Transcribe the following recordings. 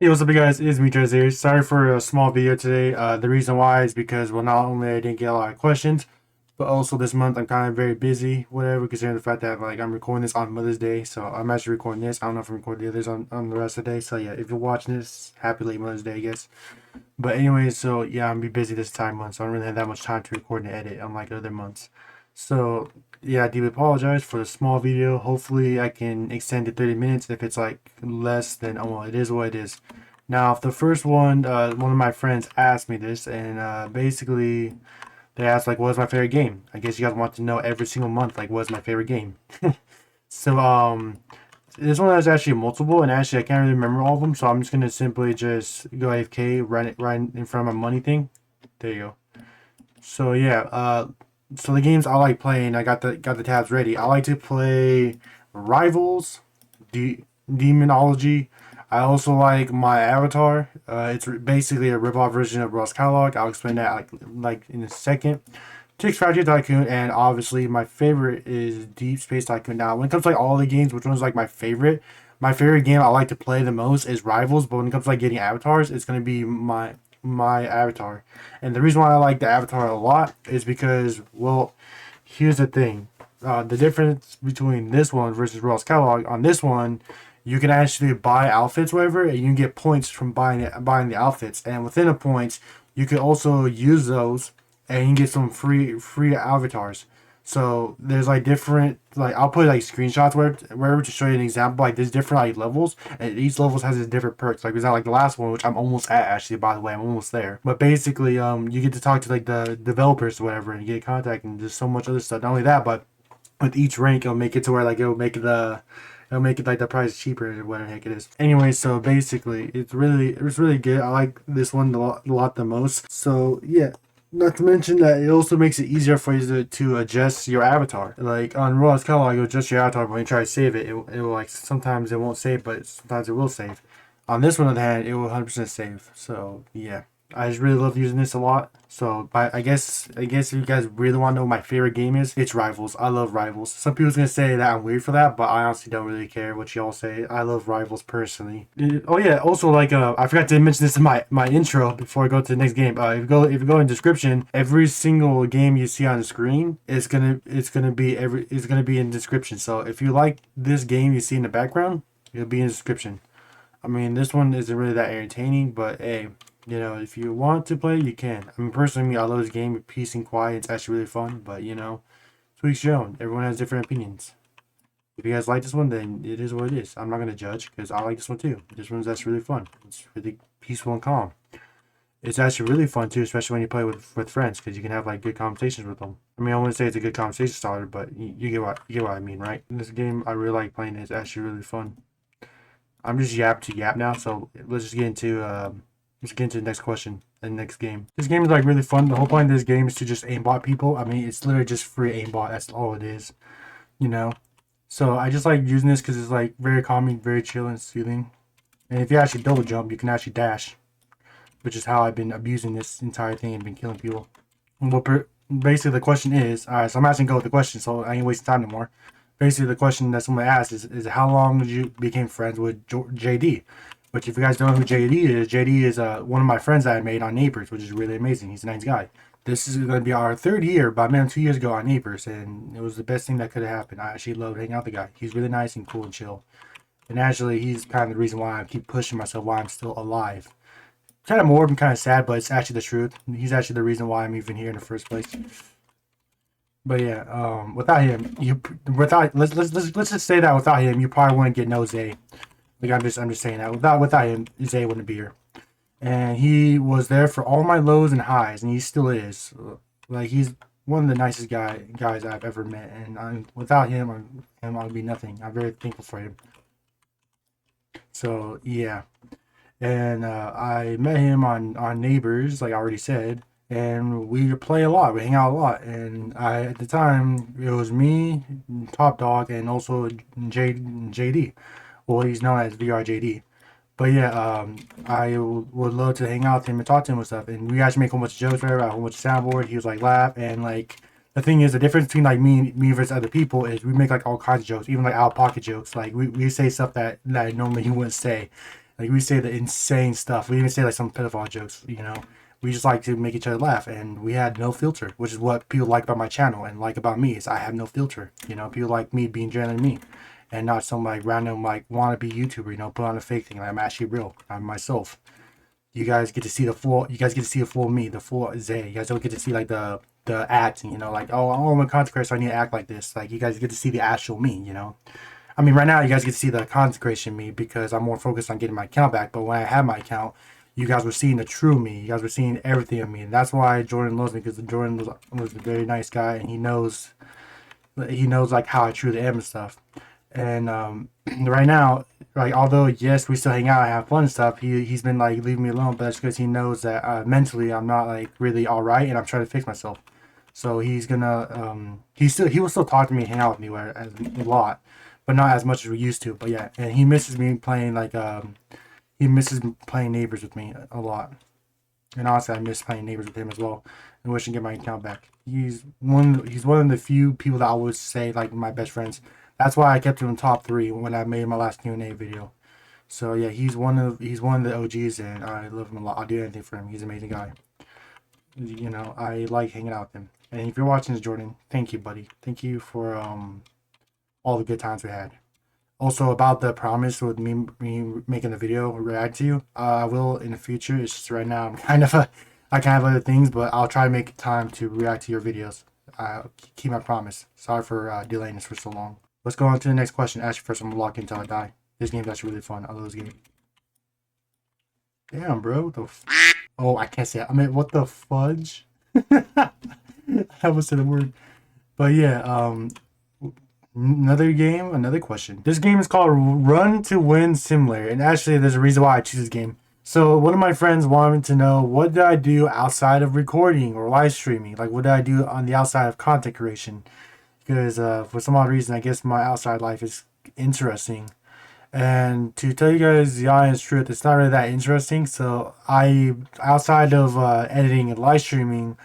Hey, what's up, you guys? It's me, Trashy Zay. Sorry for a small video today. The reason why is because, well, not only I didn't get a lot of questions, but also this month I'm kind of very busy, whatever, considering the fact that, like, I'm recording this on Mother's Day, so I'm actually recording this. I don't know if I'm recording the others on the rest of the day, so yeah, if you're watching this, happy late Mother's Day, I guess. But anyways, so yeah, I'm gonna be busy this time month, so I don't really have that much time to record and edit unlike other months. So yeah, I do apologize for the small video. Hopefully I can extend to 30 minutes. If it's like less, then oh well, it is what it is. Now, if the first one of my friends asked me this, and basically they asked like, "What is my favorite game?" I guess you guys want to know every single month, like, what is my favorite game? So this one has actually multiple, and actually I can't really remember all of them, so I'm just gonna simply just go AFK right in front of my money thing. There you go. So yeah, so the games I like playing, I got the tabs ready. I like to play Rivals, Demonology. I also like My Avatar. It's basically a ripoff version of Ross Catalog. I'll explain that like in a second. Six Factory Tycoon, and obviously my favorite is Deep Space Tycoon. Now, when it comes to like all the games, which one's like my favorite? My favorite game I like to play the most is Rivals, but when it comes to like getting avatars, it's gonna be my Avatar. And the reason why I like the Avatar a lot is because, well, here's the thing. The difference between this one versus Ross Catalog, on this one, you can actually buy outfits, whatever, and you can get points from buying the outfits. And within the points, you can also use those and you can get some free avatars. So there's like different, like I'll put like screenshots wherever to show you an example. Like there's different like levels, and each levels has its different perks. Like there's not like the last one, which I'm almost at actually. By the way, I'm almost there. But basically, you get to talk to like the developers or whatever, and you get contact and just so much other stuff. Not only that, but with each rank, it'll make it to where like it'll make it like the price cheaper or whatever the heck it is. Anyway, so basically, it's really good. I like this one a lot the most. So yeah, not to mention that it also makes it easier for you to adjust your avatar. Like on Raw's Catalog, you adjust your avatar, but when you try to save it, it will like sometimes it won't save, but sometimes it will save. On this one, on the hand, it will 100% save. So yeah, I just really love using this a lot. So I guess if you guys really want to know what my favorite game is, it's Rivals. I love Rivals. Some people's gonna say that I'm weird for that, but I honestly don't really care what y'all say. I love Rivals personally. Oh yeah, also like I forgot to mention this in my intro before I go to the next game. If you go in description, every single game you see on the screen is gonna be in description. So if you like this game you see in the background, it'll be in the description. I mean, this one isn't really that entertaining, but hey, if you want to play, you can. I mean, personally, I love this game with peace and quiet. It's actually really fun, but to each their own. Everyone has different opinions. If you guys like this one, then it is what it is. I'm not gonna judge because I like this one too. This one's actually really fun. It's really peaceful and calm. It's actually really fun too, especially when you play with friends, because you can have like good conversations with them. I mean, I wouldn't say it's a good conversation starter, but you get what I mean, right? This game I really like playing. It's actually really fun. I'm just yap to yap now, so let's get into the next question and next game. This game is like really fun. The whole point of this game is to just aimbot people. I mean, it's literally just free aimbot. That's all it is, you know. So I just like using this because it's like very calming, very chill and soothing. And if you actually double jump, you can actually dash, which is how I've been abusing this entire thing and been killing people. Well, basically the question is, all right. So I'm actually gonna go with the question, so I ain't wasting time anymore. Basically, the question that someone asked is how long did you became friends with JD? Which, if you guys don't know who JD is one of my friends that I made on Neighbors, which is really amazing. He's a nice guy. This is going to be our third year, but I met him 2 years ago on Neighbors, and it was the best thing that could have happened. I actually love hanging out with the guy. He's really nice and cool and chill. And actually, he's kind of the reason why I keep pushing myself, why I'm still alive. Kind of morbid and kind of sad, but it's actually the truth. He's actually the reason why I'm even here in the first place. But yeah, without him, let's just say that without him, you probably wouldn't get no Zay. Like I'm just saying that without him, Zay wouldn't be here. And he was there for all my lows and highs, and he still is. Like he's one of the nicest guys I've ever met, and without him, I'd be nothing. I'm very thankful for him. So yeah, and I met him on Neighbors, like I already said, and we play a lot. We hang out a lot, and I at the time it was me, Top Dog, and also JD. Well, he's known as VRJD. But yeah, I would love to hang out with him and talk to him and stuff. And we actually make a whole bunch of jokes, whatever, a whole bunch of soundboard. He was like laugh and like the thing is the difference between like me versus other people is we make like all kinds of jokes, even like out of pocket jokes. Like we say stuff that normally he wouldn't say. Like we say the insane stuff. We even say like some pedophile jokes. We just like to make each other laugh, and we had no filter, which is what people like about my channel and like about me is I have no filter. People like me being genuine me, and not some like random like wannabe YouTuber. Put on a fake thing. Like, I'm actually real. I'm myself. You guys get to see the full. You guys get to see the full me, the full Zay. You guys don't get to see like the acting. Like, oh, I'm a content creator, so I need to act like this. Like, you guys get to see the actual me. I mean, right now you guys get to see the consecration me because I'm more focused on getting my account back. But when I had my account, you guys were seeing the true me. You guys were seeing everything of me, and that's why Jordan loves me because Jordan was a very nice guy, and he knows like how I truly am and stuff. And right now, like although yes, we still hang out and have fun and stuff, he's been like leaving me alone, but that's because he knows that mentally I'm not like really all right, and I'm trying to fix myself. So he's gonna he will still talk to me, hang out with me a lot, but not as much as we used to. But yeah, and he misses me playing like he misses playing Neighbors with me a lot. And honestly, I miss playing Neighbors with him as well. And wish I can get my account back. He's one of the few people that I would say like my best friends. That's why I kept him in top 3 when I made my last Q&A video. So yeah, he's one of the OGs, and I love him a lot. I'll do anything for him. He's an amazing guy. I like hanging out with him. And if you're watching this, Jordan, thank you, buddy. Thank you for all the good times we had. Also, about the promise with me making the video react to you, I will in the future. It's just right now I kind of have other things, but I'll try to make time to react to your videos. Keep my promise. Sorry for delaying this for so long. Let's go on to the next question. Actually, first I'm gonna lock in until I die. This game's actually really fun. I love this game. Damn, bro. Oh, I can't say it. I mean, what the fudge? I almost said the word. But yeah, another game, another question. This game is called Run to Win Simulator, and actually there's a reason why I choose this game. So one of my friends wanted to know what did I do outside of recording or live streaming? Like what did I do on the outside of content creation? Because for some odd reason, I guess my outside life is interesting. And to tell you guys the honest truth, it's not really that interesting. So outside of editing and live streaming,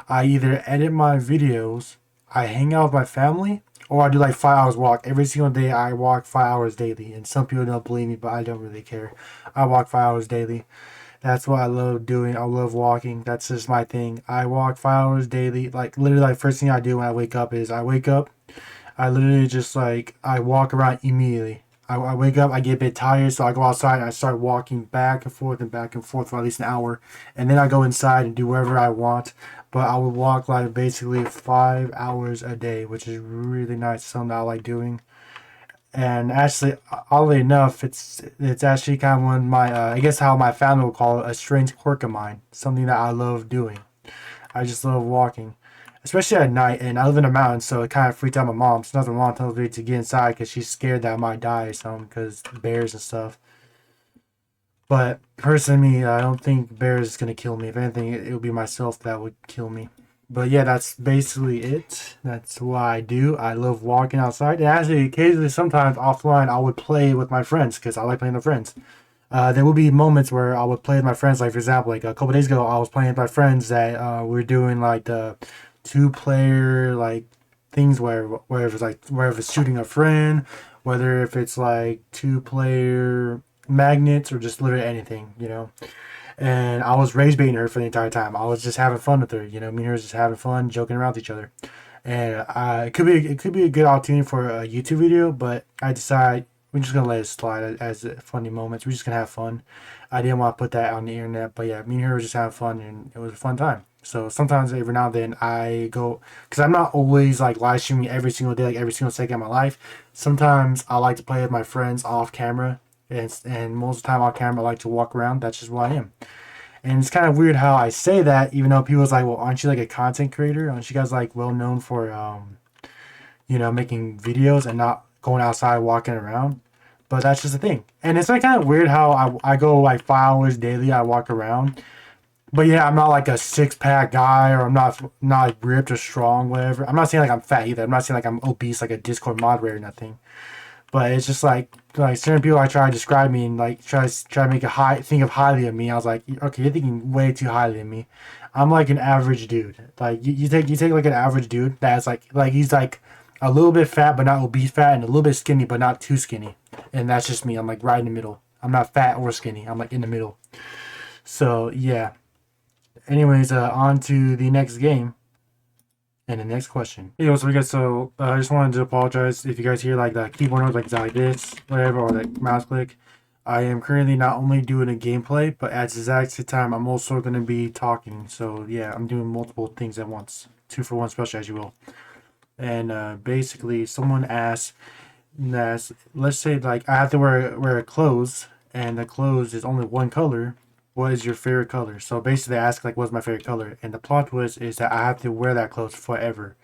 I either edit my videos, I hang out with my family, or I do like 5 hours walk. Every single day I walk 5 hours daily. And some people don't believe me, but I don't really care. I walk 5 hours daily. That's what I love doing. I love walking. That's just my thing. I walk 5 hours daily. Like literally like first thing I do when I wake up is I literally just like I walk around immediately. I wake up, I get a bit tired, so I go outside and I start walking back and forth for at least an hour. And then I go inside and do wherever I want. But I would walk like basically 5 hours a day, which is really nice. Something I like doing. And actually, oddly enough, it's actually kind of one of my, I guess how my family would call it, a strange quirk of mine. Something that I love doing. I just love walking. Especially at night, and I live in the mountains, so it kind of freaked out my mom. So nothing wrong tells me to get inside because she's scared that I might die or something because bears and stuff. But personally, I don't think bears is going to kill me. If anything, it would be myself that would kill me. But yeah, that's basically it. That's what I do. I love walking outside. And actually, occasionally, sometimes offline, I would play with my friends because I like playing with friends. There would be moments where I would play with my friends. Like, for example, like a couple days ago, I was playing with my friends that we were doing like the 2-player like things where if it's shooting a friend, whether if it's like 2-player magnets or just literally anything. And I was rage baiting her for the entire time. I was just having fun with her. Me and her was just having fun, joking around with each other. And it could be a good opportunity for a YouTube video, but I decided we're just gonna let it slide as funny moments. We're just gonna have fun. I didn't want to put that on the internet, but yeah, me and her was just having fun, and it was a fun time. So sometimes every now and then I go, because I'm not always like live streaming every single day, like every single second of my life. Sometimes I like to play with my friends off camera, and most of the time off camera I like to walk around. That's just what I am. And it's kind of weird how I say that, even though people's like, well, aren't you like a content creator? Aren't you guys like well known for, making videos and not going outside walking around? But that's just the thing. And it's like kind of weird how I go like 5 hours daily, I walk around. But yeah, I'm not like a 6-pack guy, or I'm not like ripped or strong, whatever. I'm not saying like I'm fat either. I'm not saying like I'm obese, like a Discord moderator or nothing. But it's just like certain people I try to describe me and like try to make think of highly of me. I was like, okay, you're thinking way too highly of me. I'm like an average dude. Like you take like an average dude that's like he's like a little bit fat but not obese fat, and a little bit skinny but not too skinny. And that's just me. I'm like right in the middle. I'm not fat or skinny. I'm like in the middle. So yeah. Anyways, on to the next game and the next question. Hey, what's up, guys? So I just wanted to apologize if you guys hear like the keyboard noise, like this, whatever, or like mouse click. I am currently not only doing a gameplay, but at the exact same time, I'm also going to be talking. So yeah, I'm doing multiple things at once. 2-for-1 special, as you will. And basically, someone asked, let's say like I have to wear clothes, and the clothes is only one color. What is your favorite color? So basically, they ask like, what's my favorite color? And the plot twist is that I have to wear that clothes forever.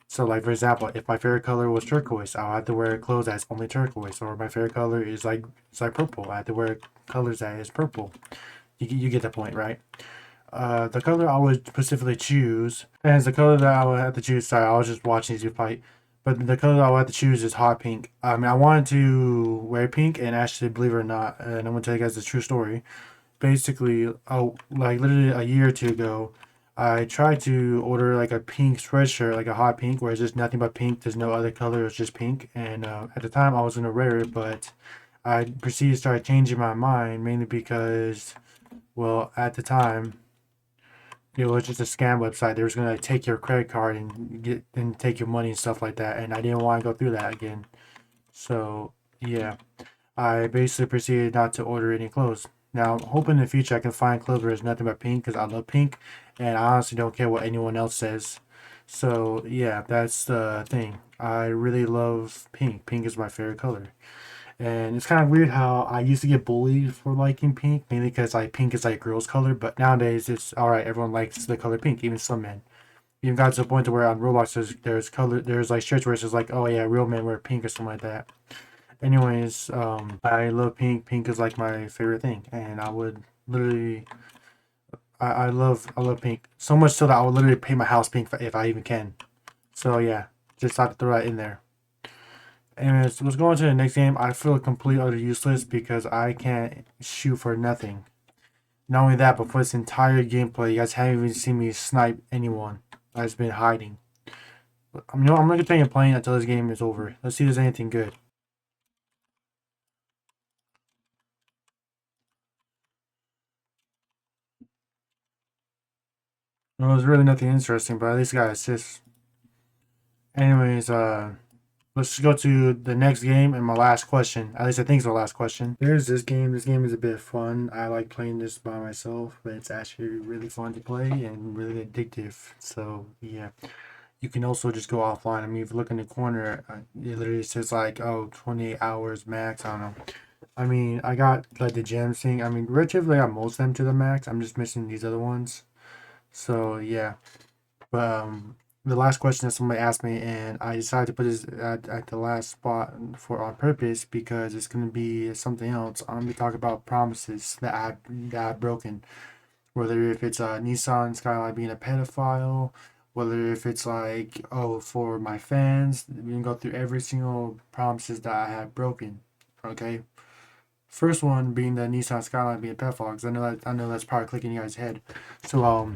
So, like for example, if my favorite color was turquoise, I'll have to wear clothes that's only turquoise. Or my favorite color is like it's like purple. I have to wear colors that is purple. You get the point, right? The color I would specifically choose, and it's the color that I would have to choose. Sorry, I was just watching these fight. But the color I would have to choose is hot pink. I mean, I wanted to wear pink, and actually, believe it or not, and I'm gonna tell you guys the true story. Basically, like literally a year or two ago, I tried to order like a pink sweatshirt, like a hot pink, where it's just nothing but pink. There's no other color. It's just pink. And at the time, I was gonna wear it, but I proceeded to start changing my mind, mainly because, well, at the time, it was just a scam website. They was gonna take your credit card and take your money and stuff like that, and I didn't want to go through that again. So yeah, I basically proceeded not to order any clothes. Now, I'm hoping in the future I can find clothes where there's nothing but pink because I love pink, and I honestly don't care what anyone else says. So yeah, that's the thing. I really love pink. Pink is my favorite color. And it's kind of weird how I used to get bullied for liking pink, mainly because like pink is like girls' color. But nowadays it's all right. Everyone likes the color pink, even some men. Even got to the point to where on Roblox there's like shirts where it's just like, oh yeah, real men wear pink or something like that. Anyways, I love pink. Pink is like my favorite thing, and I would literally, I love pink so much so that I would literally paint my house pink if I even can. So yeah, just thought to throw that in there. Anyways, let's go on to the next game. I feel completely utter useless because I can't shoot for nothing. Not only that, but for this entire gameplay, you guys haven't even seen me snipe anyone. I've just been hiding. I'm gonna continue playing until this game is over. Let's see if there's anything good. Well, there's really nothing interesting, but at least I got assists. Anyways, let's go to the next game and my last question. At least I think it's the last question. There's this game. This game is a bit fun. I like playing this by myself, but it's actually really fun to play and really addictive. So yeah, you can also just go offline. I mean, if you look in the corner, it literally says like, oh, 28 hours max. I don't know. I mean, I got like the gems thing. I mean, relatively, I got most of them to the max. I'm just missing these other ones. So yeah. But the last question that somebody asked me, and I decided to put this at the last spot for on purpose because it's gonna be something else. I'm gonna be talking about promises that I've broken. Whether if it's a Nissan Skyline being a pedophile, whether if it's like, oh, for my fans, we can go through every single promises that I have broken. Okay. First one being the Nissan Skyline being a pedophile, because I know that's probably clicking you guys' head. So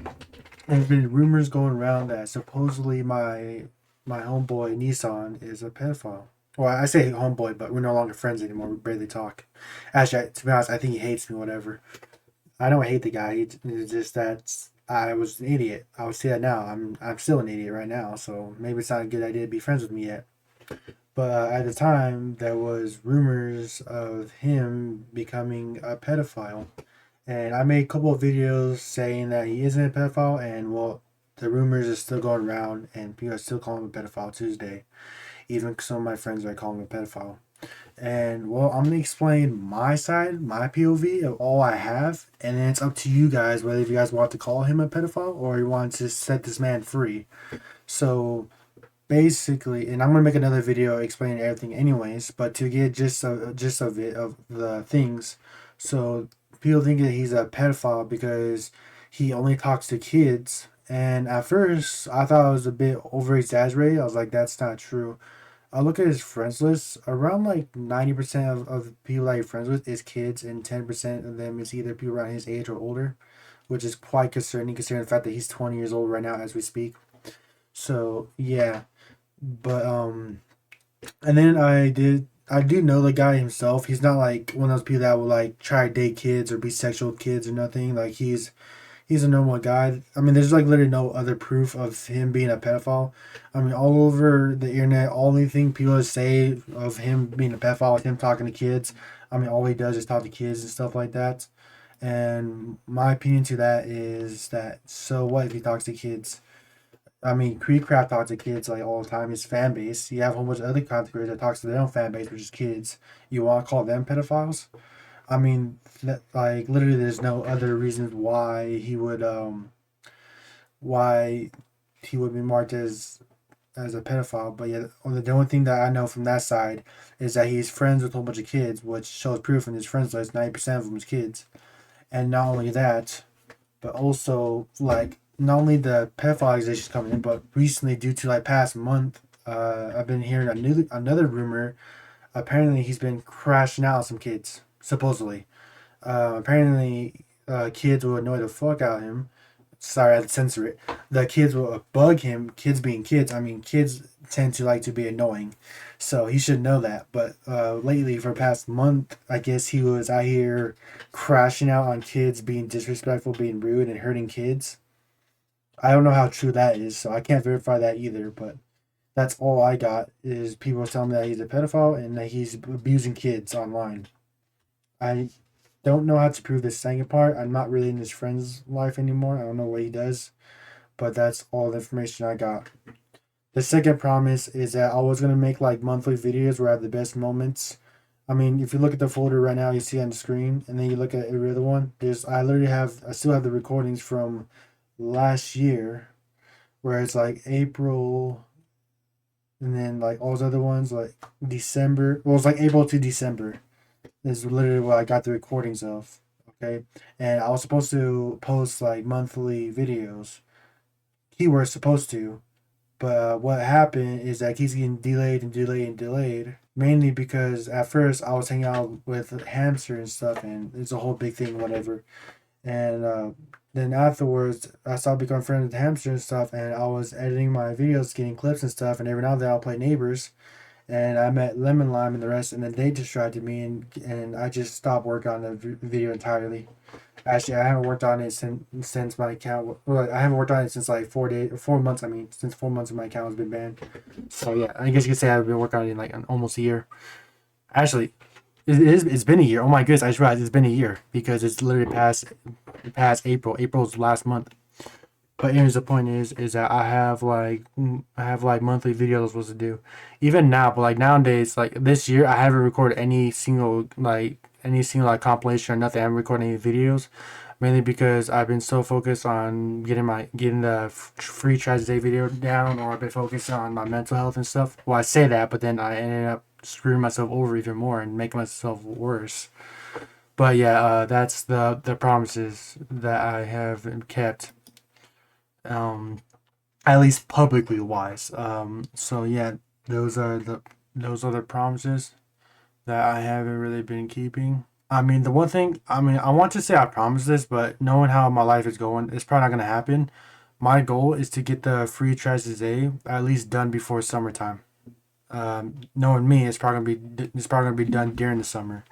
there's been rumors going around that supposedly my homeboy Nissan is a pedophile. Well, I say homeboy, but we're no longer friends anymore. We barely talk. Actually, to be honest, I think he hates me. Whatever. I don't hate the guy. It's just that I was an idiot. I would say that now. I'm still an idiot right now. So maybe it's not a good idea to be friends with me yet. But at the time, there was rumors of him becoming a pedophile. And I made a couple of videos saying that he isn't a pedophile, and well, the rumors are still going around, and people are still calling him a pedophile Tuesday. Even some of my friends are calling him a pedophile. And well, I'm gonna explain my side, my POV of all I have, and then it's up to you guys whether you guys want to call him a pedophile or you want to set this man free. So basically, and I'm gonna make another video explaining everything anyways, but to get gist of it of the things. So people think that he's a pedophile because he only talks to kids, and at first I thought it was a bit over exaggerated. I was like, that's not true. I look at his friends list. Around like 90% of people that he's friends with is kids, and 10% of them is either people around his age or older, which is quite concerning considering the fact that he's 20 years old right now as we speak. So yeah, but and then I do know the guy himself. He's not like one of those people that will like try to date kids or be sexual with kids or nothing. Like he's a normal guy. I mean, there's like literally no other proof of him being a pedophile. I mean, all over the internet, only thing people say of him being a pedophile is him talking to kids. I mean, all he does is talk to kids and stuff like that. And my opinion to that is that so what if he talks to kids? I mean, Creedcraft talks to kids like all the time. His fan base. You have a whole bunch of other content creators that talks to their own fan base, which is kids. You want to call them pedophiles? I mean, like literally, there's no other reasons why he would be marked as a pedophile. But yeah, the only thing that I know from that side is that he's friends with a whole bunch of kids, which shows proof in his friends list. 90% of them is kids, and not only that, but also like not only the pedophile accusations coming in, but recently due to like past month, I've been hearing another rumor. Apparently, he's been crashing out on some kids supposedly. Apparently, kids will annoy the fuck out of him. Sorry, I had to censor it. The kids will bug him. Kids being kids. I mean, kids tend to like to be annoying, so he should know that. But lately, for the past month, I guess he was out here crashing out on kids, being disrespectful, being rude, and hurting kids. I don't know how true that is, so I can't verify that either. But that's all I got is people telling me that he's a pedophile and that he's abusing kids online. I don't know how to prove the second part. I'm not really in his friend's life anymore. I don't know what he does, but that's all the information I got. The second promise is that I was gonna make like monthly videos where I have the best moments. I mean, if you look at the folder right now, you see on the screen, and then you look at every other one. I still have the recordings from last year, where it's like April, and then like all those other ones like December. Well, it's like April to December is literally what I got the recordings of. Okay, and I was supposed to post like monthly videos. He was supposed to, but what happened is that he's getting delayed and delayed and delayed. Mainly because at first I was hanging out with hamster and stuff, and it's a whole big thing, whatever. And then afterwards, I started becoming friends with the hamster and stuff, and I was editing my videos, getting clips and stuff, and every now and then I'll play neighbors. And I met Lemon Lime and the rest, and then they distracted me, and I just stopped working on the video entirely. Actually, I haven't worked on it since my account. Well, I haven't worked on it since like 4 days, 4 months. I mean, since 4 months of my account has been banned. So yeah, I guess you could say I've been working on it in like almost a year. Actually, it's been a year. Oh my goodness, I just realized it's been a year because it's literally past April. April's last month. But here's the point is that I have like monthly videos I'm supposed to do, even now. But like nowadays, like this year, I haven't recorded any single like compilation or nothing. I haven't recorded any videos, mainly because I've been so focused on getting the free Trashy Zay video down, or I've been focused on my mental health and stuff. Well, I say that, but then I ended up screwing myself over even more and making myself worse. But yeah, that's the promises that I have kept. Um, at least publicly wise. So yeah, those are the promises that I haven't really been keeping. I mean, the one thing, I mean, I want to say I promised this, but knowing how my life is going, it's probably not gonna happen. My goal is to get the free Trashy Zay at least done before summertime. Knowing me, it's probably gonna be done during the summer.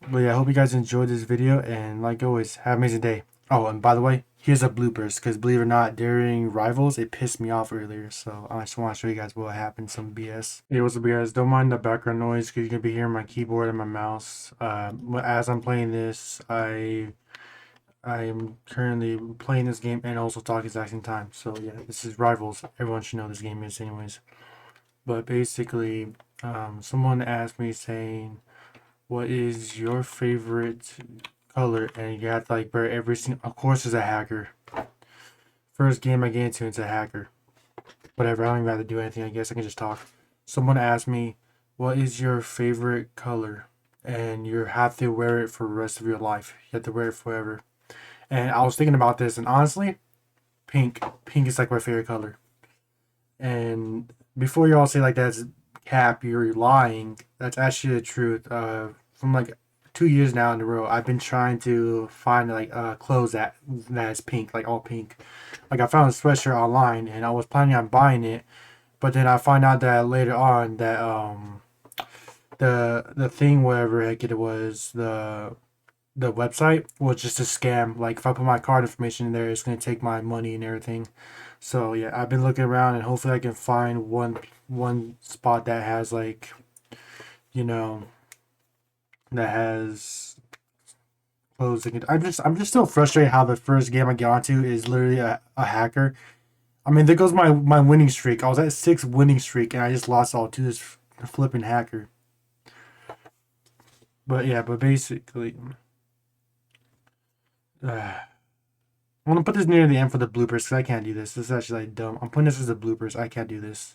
But yeah, I hope you guys enjoyed this video, and like always, have an amazing day. Oh, and by the way, here's a bloopers, because believe it or not, during Rivals, it pissed me off earlier, so I just want to show you guys what happened, some BS. Hey, what's up, guys? Don't mind the background noise, because you're going to be hearing my keyboard and my mouse. As I'm playing this, I am currently playing this game and also talking at the exact same time. So yeah, this is Rivals. Everyone should know this game is anyways. But basically, someone asked me saying, what is your favorite color? And you have to like wear every single. Of course, as a hacker. First game I get into, it's a hacker. Whatever. I don't even have to do anything. I guess I can just talk. Someone asked me, "What is your favorite color?" And you have to wear it for the rest of your life. You have to wear it forever. And I was thinking about this, and honestly, pink. Pink is like my favorite color. And before you all say like that's cap, you're lying. That's actually the truth. From like 2 years now in a row, I've been trying to find like clothes that's pink, like all pink. Like I found a sweatshirt online, and I was planning on buying it, but then I find out that later on the thing, whatever heck it was, the website was just a scam. Like if I put my card information in there, it's gonna take my money and everything. So yeah, I've been looking around and hopefully I can find one spot that has like, you know, that has closing. I'm just still frustrated how the first game I get onto is literally a hacker. I mean, there goes my winning streak. I was at 6 winning streak and I just lost all to this flipping hacker. But yeah, but basically, I'm gonna put this near the end for the bloopers because I can't do this. This is actually like dumb. I'm putting this as the bloopers. I can't do this.